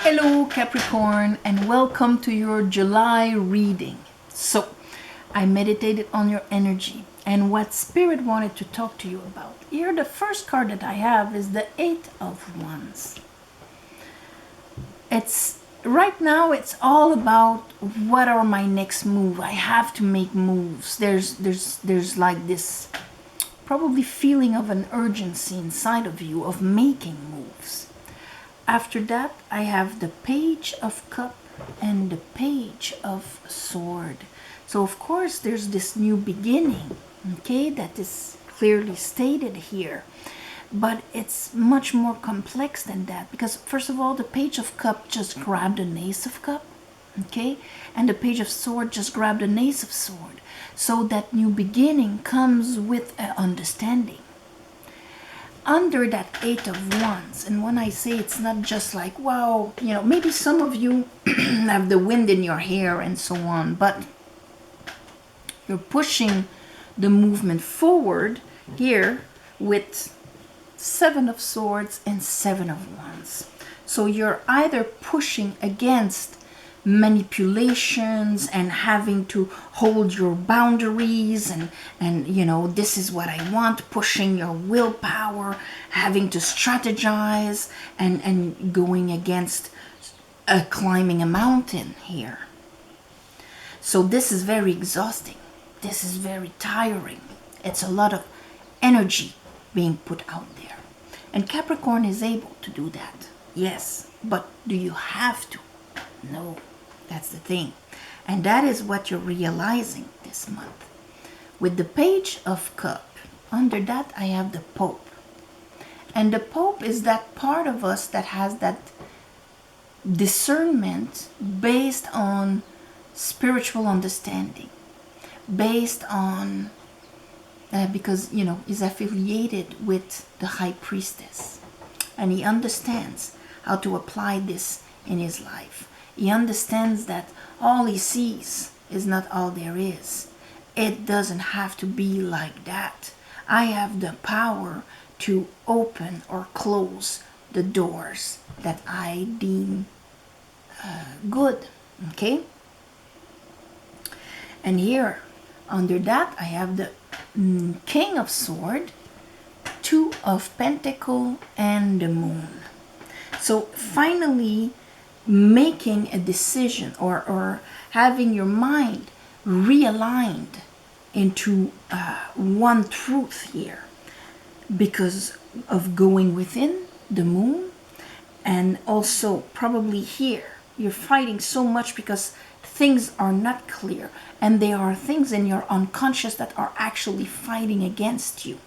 Hello Capricorn, and welcome to your July reading. So, I meditated on your energy and what Spirit wanted to talk to you about. Here, the first card that I have is the Eight of Wands. Right now it's all about what are my next move. I have to make moves. There's like this probably feeling of an urgency inside of you of making moves. After that, I have the Page of Cup and the Page of Sword. So of course there's this new beginning, okay, that is clearly stated here. But it's much more complex than that, because first of all, the Page of Cup just grabbed an Ace of Cup, okay, and the Page of Sword just grabbed an Ace of Sword. So that new beginning comes with an understanding. Under that Eight of Wands, and when I say it's not just like, wow, you know, maybe some of you have the wind in your hair and so on, but you're pushing the movement forward here with Seven of Swords and Seven of Wands. So you're either pushing against manipulations and having to hold your boundaries and you know, this is what I want, pushing your willpower, having to strategize and going against climbing a mountain here. So this is very exhausting. This is very tiring. It's a lot of energy being put out there. And Capricorn is able to do that. Yes, but do you have to? No. That's the thing. And that is what you're realizing this month. With the Page of Cup, under that I have the Pope. And the Pope is that part of us that has that discernment based on spiritual understanding. Based on, because, you know, he's affiliated with the High Priestess. And he understands how to apply this in his life. He understands that all he sees is not all there is. It doesn't have to be like that. I have the power to open or close the doors that I deem good. Okay? And here, under that, I have the King of Sword, Two of Pentacle, and the Moon. So finally, making a decision or having your mind realigned into one truth here because of going within the Moon. And also probably here you're fighting so much because things are not clear and there are things in your unconscious that are actually fighting against you.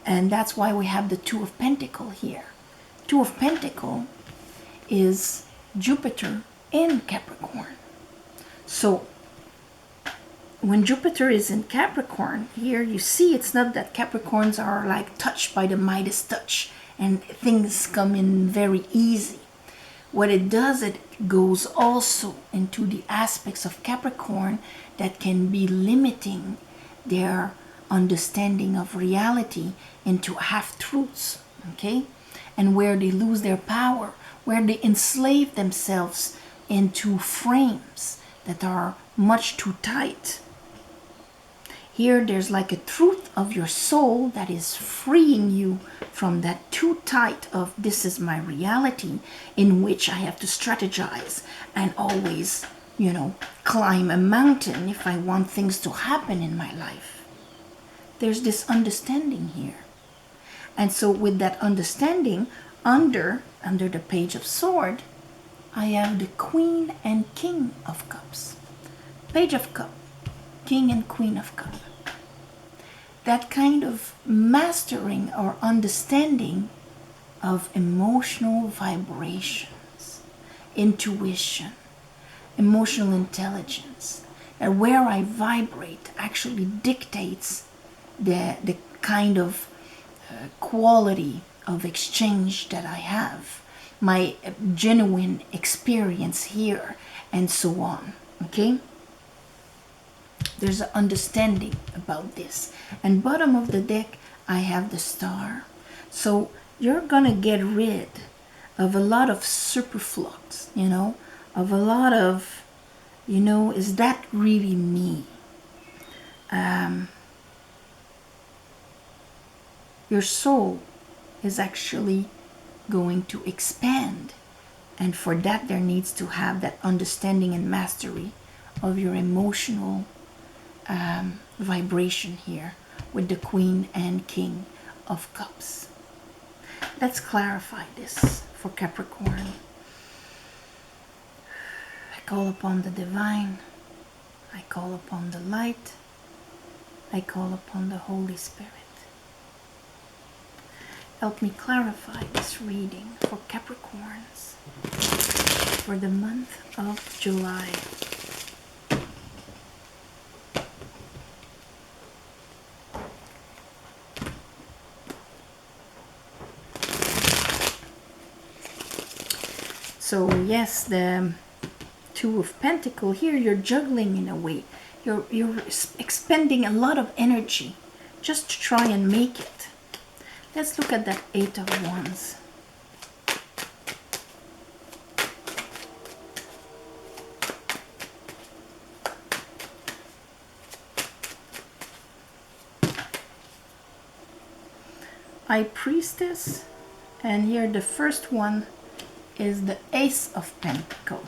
And that's why we have the Two of Pentacle here. Two of Pentacle is Jupiter in Capricorn. So when Jupiter is in Capricorn, here you see it's not that Capricorns are like touched by the Midas touch and things come in very easy. What it does, it goes also into the aspects of Capricorn that can be limiting their understanding of reality into half-truths, okay? And where they lose their power, where they enslave themselves into frames that are much too tight. Here there's like a truth of your soul that is freeing you from that too tight of this is my reality in which I have to strategize and always, you know, climb a mountain if I want things to happen in my life. There's this understanding here. And so with that understanding, under the Page of Sword, I have the Queen and King of Cups. Page of Cup, King and Queen of Cup. That kind of mastering or understanding of emotional vibrations, intuition, emotional intelligence, and where I vibrate actually dictates the kind of quality of exchange that I have, my genuine experience here, and so on. Okay? There's an understanding about this. And bottom of the deck, I have the Star. So you're gonna get rid of a lot of superflux, you know, of a lot of, you know, is that really me? Your soul is actually going to expand, and for that there needs to have that understanding and mastery of your emotional vibration here with the Queen and King of Cups. Let's clarify this for Capricorn. I call upon the divine, I call upon the light, I call upon the Holy Spirit. Help me clarify this reading for Capricorns for the month of July. So yes, the Two of Pentacles here, you're juggling in a way. You're expending a lot of energy just to try and make it. Let's look at that Eight of Wands. High Priestess, and here the first one is the Ace of Pentacles.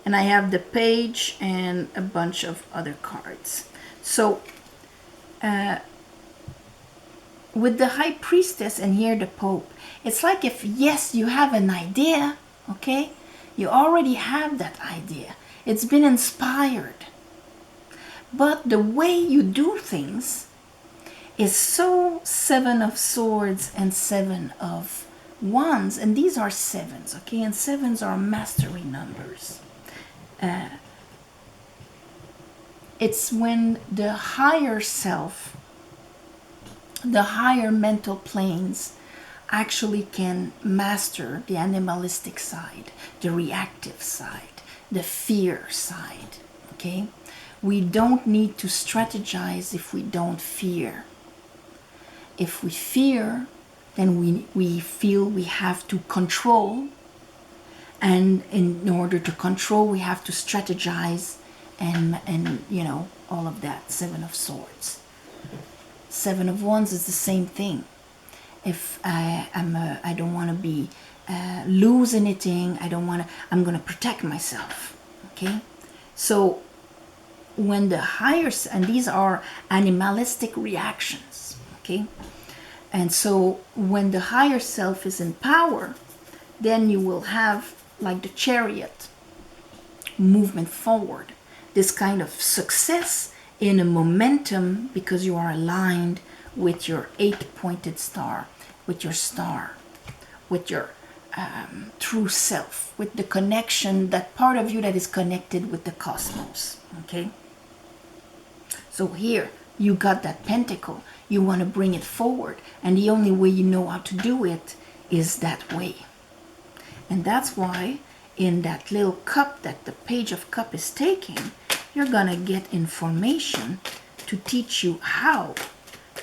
And I have the Page and a bunch of other cards. So with the High Priestess and here the Pope, it's like if, yes, you have an idea, okay? You already have that idea. It's been inspired. But the way you do things is so Seven of Swords and Seven of Wands, and these are sevens, okay? And sevens are mastery numbers. It's when the higher self, the higher mental planes actually can master the animalistic side, the reactive side, the fear side, okay? We don't need to strategize if we don't fear. If we fear, then we feel we have to control, and in order to control we have to strategize and you know, all of that. Seven of Swords. Seven of Wands is the same thing. If I don't want to be lose anything, I'm going to protect myself, okay? So when the higher, and these are animalistic reactions, okay? And so when the higher self is in power, then you will have, like the Chariot, movement forward, this kind of success in a momentum, because you are aligned with your 8-pointed star, with your star, with your true self, with the connection, that part of you that is connected with the cosmos, okay? So here you got that pentacle, you want to bring it forward, and the only way you know how to do it is that way. And that's why in that little cup that the Page of Cup is taking, you're gonna get information to teach you how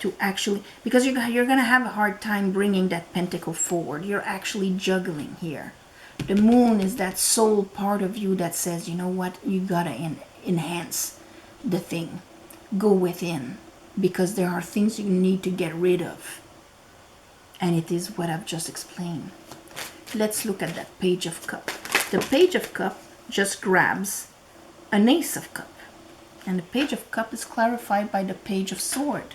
to actually, because you're gonna have a hard time bringing that pentacle forward. You're actually juggling here. The Moon is that soul part of you that says, you know what, you gotta enhance the thing. Go within, because there are things you need to get rid of. And it is what I've just explained. Let's look at that Page of Cup. The Page of Cup just grabs an Ace of Cup. And the Page of Cup is clarified by the Page of Sword.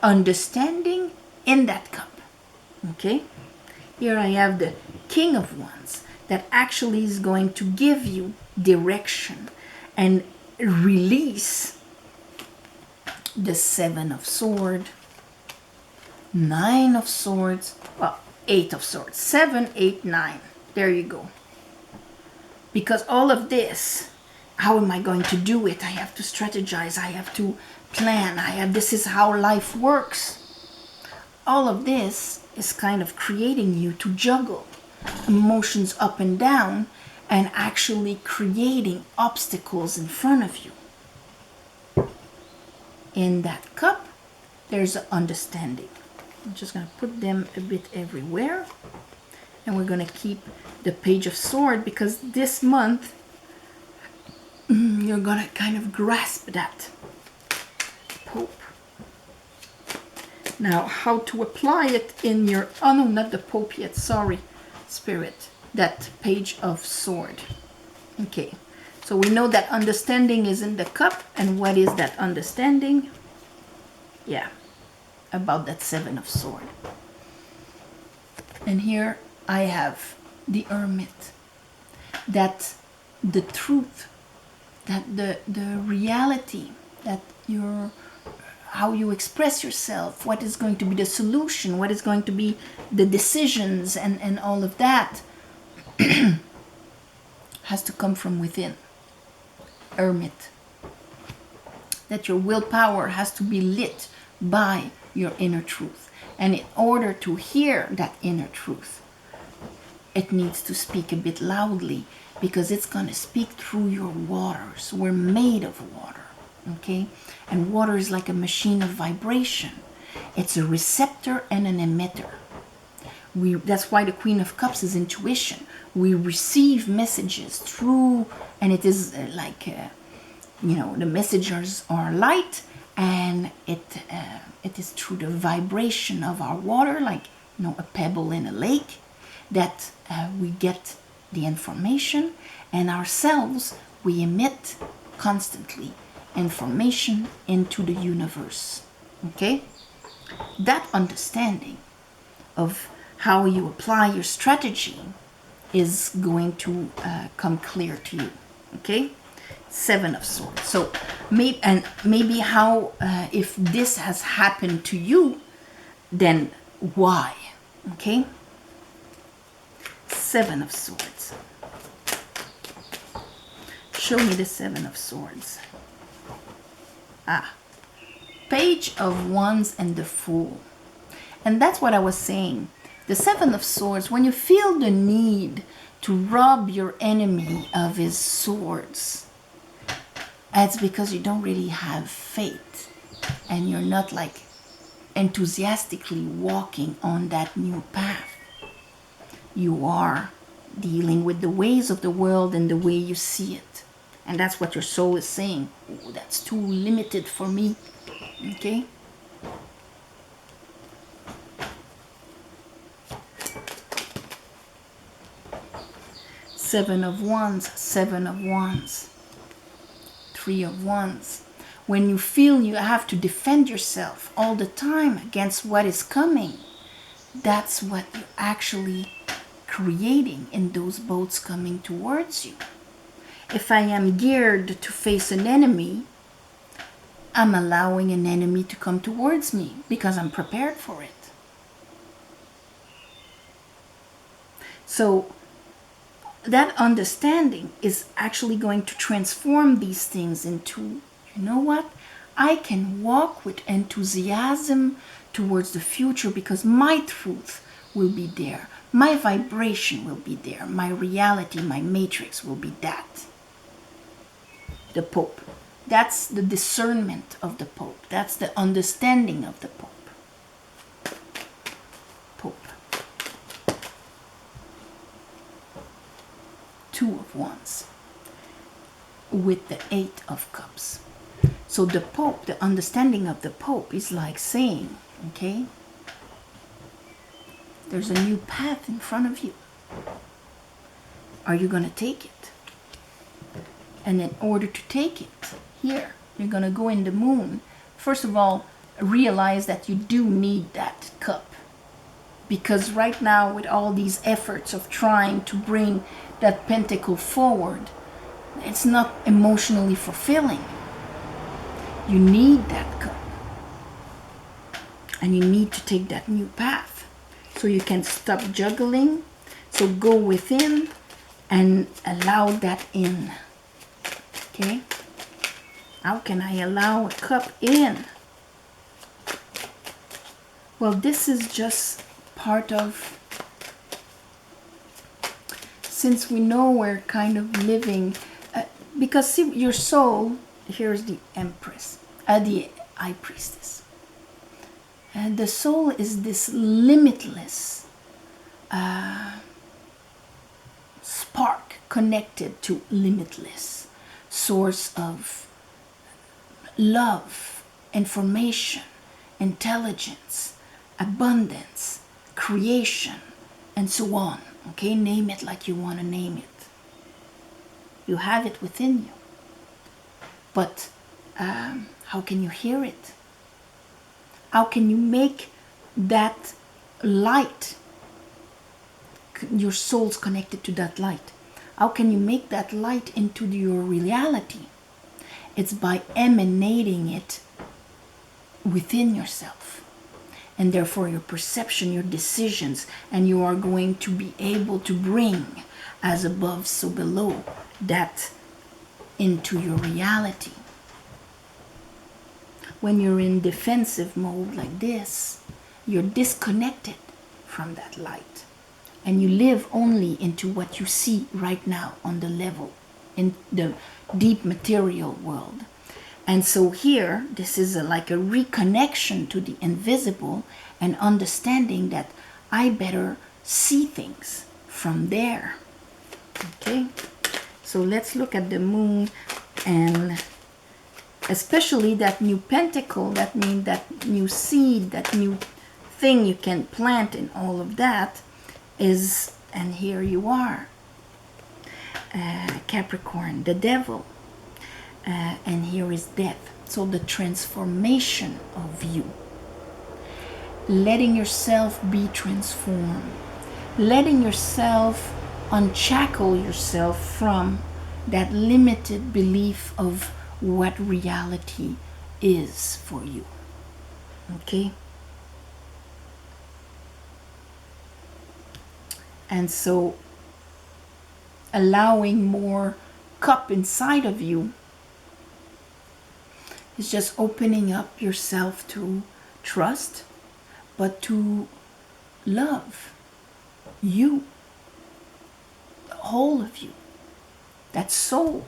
Understanding in that cup. Okay? Here I have the King of Wands that actually is going to give you direction and release the Seven of Swords, Nine of Swords, well, Eight of Swords, 7, 8, 9. There you go. Because all of this, how am I going to do it? I have to strategize. I have to plan. This is how life works. All of this is kind of creating you to juggle emotions up and down and actually creating obstacles in front of you. In that cup, there's an understanding. I'm just going to put them a bit everywhere. And we're going to keep the Page of Swords because this month you're going to kind of grasp that. Pope. Now, how to apply it in your... Oh, no, not the Pope yet. Sorry, Spirit. That Page of Sword. Okay. So we know that understanding is in the cup. And what is that understanding? Yeah. About that Seven of Sword. And here I have the Hermit. That the truth, that the reality, that your... how you express yourself, what is going to be the solution, what is going to be the decisions, and all of that has to come from within. Hermit. That your willpower has to be lit by your inner truth. And in order to hear that inner truth, it needs to speak a bit loudly because it's going to speak through your waters. We're made of water. Okay? And water is like a machine of vibration. It's a receptor and an emitter. That's why the Queen of Cups is intuition. We receive messages through, and it is the messengers are light, and it is through the vibration of our water, like a pebble in a lake, that we get the information, and ourselves, we emit constantly information into the universe. Okay? That understanding of how you apply your strategy is going to come clear to you. Okay? Seven of Swords. So maybe how if this has happened to you, then why? Okay? Seven of Swords. Show me the Seven of Swords. Page of Wands and the Fool. And that's what I was saying. The Seven of Swords, when you feel the need to rob your enemy of his swords, it's because you don't really have faith and you're not like enthusiastically walking on that new path. You are dealing with the ways of the world and the way you see it. And that's what your soul is saying. Ooh, that's too limited for me. Okay? Seven of Wands, Seven of Wands, Three of Wands. When you feel you have to defend yourself all the time against what is coming, that's what you're actually creating in those boats coming towards you. If I am geared to face an enemy, I'm allowing an enemy to come towards me because I'm prepared for it. So that understanding is actually going to transform these things into, you know what? I can walk with enthusiasm towards the future because my truth will be there. My vibration will be there. My reality, my matrix will be that. The Pope. That's the discernment of the Pope. That's the understanding of the Pope. Pope. Two of Wands with the Eight of Cups. So the Pope, the understanding of the Pope is like saying, okay, there's a new path in front of you. Are you going to take it? And in order to take it, here, you're going to go in the moon. First of all, realize that you do need that cup. Because right now, with all these efforts of trying to bring that pentacle forward, it's not emotionally fulfilling. You need that cup. And you need to take that new path. So you can stop juggling. So go within and allow that in. Okay? How can I allow a cup in? Well, this is just part of, since we know we're kind of living, because see, your soul, here's the Empress, the High Priestess. And the soul is this limitless spark connected to limitless source of love, information, intelligence, abundance, creation, and so on. Okay, name it like you want to name it. You have it within you. But how can you hear it? How can you make that light, your soul's connected to that light? How can you make that light into your reality? It's by emanating it within yourself. And therefore your perception, your decisions, and you are going to be able to bring as above, so below, that into your reality. When you're in defensive mode like this, you're disconnected from that light. And you live only into what you see right now on the level, in the deep material world. And so here, this is like a reconnection to the invisible and understanding that I better see things from there. Okay, so let's look at the moon, and especially that new pentacle, that means that new seed, that new thing you can plant, and all of that is, and here you are, Capricorn, the devil, and here is death. So the transformation of you, letting yourself be transformed, letting yourself unshackle yourself from that limited belief of what reality is for you. Okay? And so allowing more cup inside of you is just opening up yourself to trust, but to love you, the whole of you, that soul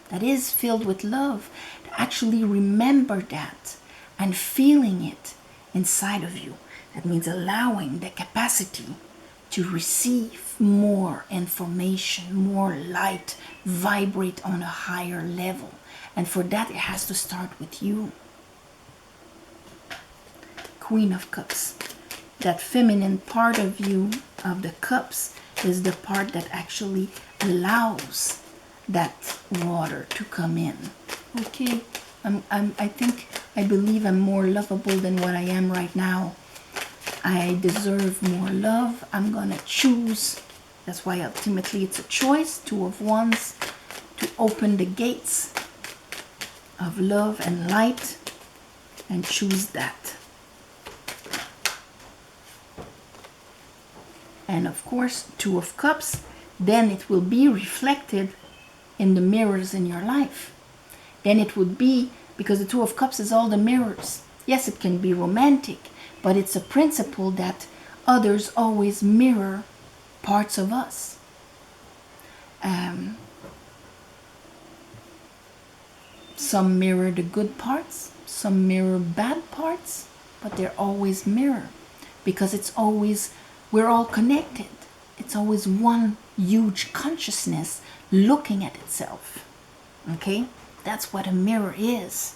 that is filled with love, to actually remember that and feeling it inside of you. That means allowing the capacity to receive more information, more light, vibrate on a higher level. And for that, it has to start with you. Queen of Cups. That feminine part of you, of the cups, is the part that actually allows that water to come in. Okay, I believe I'm more lovable than what I am right now. I deserve more love. I'm gonna choose. That's why ultimately it's a choice. Two of Wands, to open the gates of love and light and choose that. And of course, Two of Cups, then it will be reflected in the mirrors in your life. Then it would be, because the Two of Cups is all the mirrors. Yes, it can be romantic, but it's a principle that others always mirror parts of us. Some mirror the good parts, some mirror bad parts, but they're always mirror, because it's always, we're all connected. It's always one huge consciousness looking at itself. Okay? That's what a mirror is.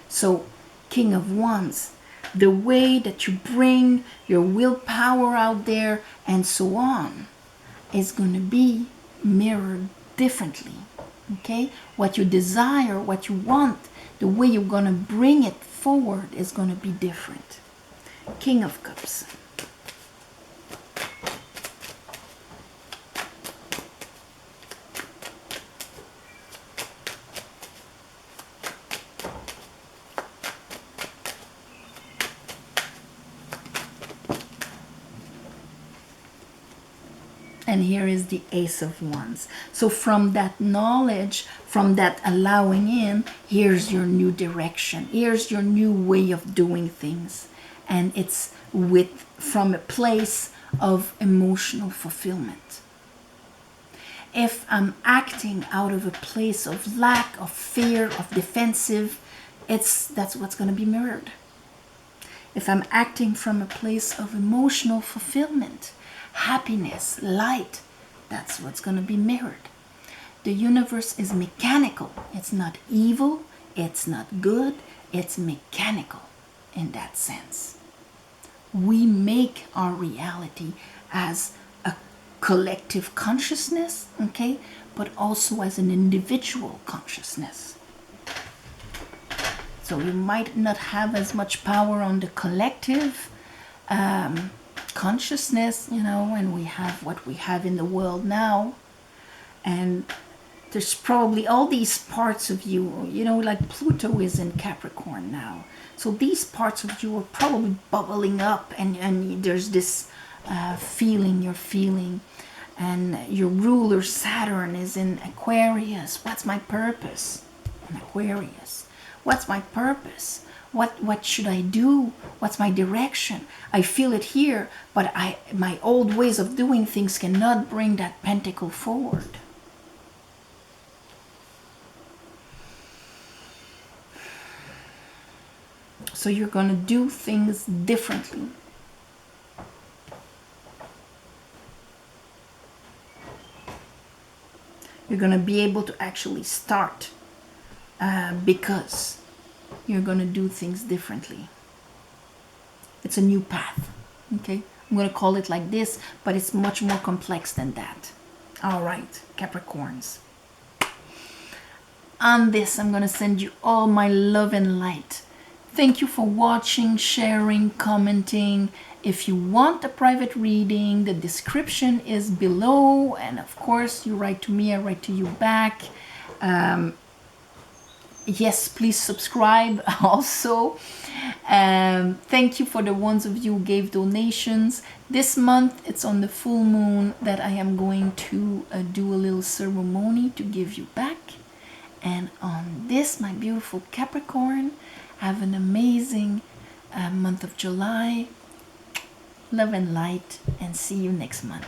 So, King of Wands, the way that you bring your willpower out there and so on is going to be mirrored differently. Okay? What you desire, what you want, the way you're going to bring it forward is going to be different. King of Cups. And here is the Ace of Wands. So from that knowledge, from that allowing in, here's your new direction. Here's your new way of doing things. And it's from a place of emotional fulfillment. If I'm acting out of a place of lack, of fear, of defensive, that's what's going to be mirrored. If I'm acting from a place of emotional fulfillment, happiness, light, That's what's going to be mirrored. The universe is mechanical. It's not evil. It's not good. It's mechanical in that sense. We make our reality as a collective consciousness, okay, but also as an individual consciousness. So you might not have as much power on the collective consciousness, you know, and we have what we have in the world now. And there's probably all these parts of you, you know, like Pluto is in Capricorn now. So these parts of you are probably bubbling up, and there's this feeling you're feeling. And your ruler Saturn is in Aquarius. What's my purpose? In Aquarius. What's my purpose? What should I do? What's my direction? I feel it here, but my old ways of doing things cannot bring that pentacle forward. So you're going to do things differently. You're going to be able to actually start because you're going to do things differently. It's a new path. Okay? I'm going to call it like this, but it's much more complex than that. All right, Capricorns. On this, I'm going to send you all my love and light. Thank you for watching, sharing, commenting. If you want a private reading, the description is below. And of course, you write to me, I write to you back. Yes, please subscribe also. Thank you for the ones of you who gave donations. This month, it's on the full moon that I am going to do a little ceremony to give you back. And on this, my beautiful Capricorn, have an amazing month of July. Love and light, and see you next month.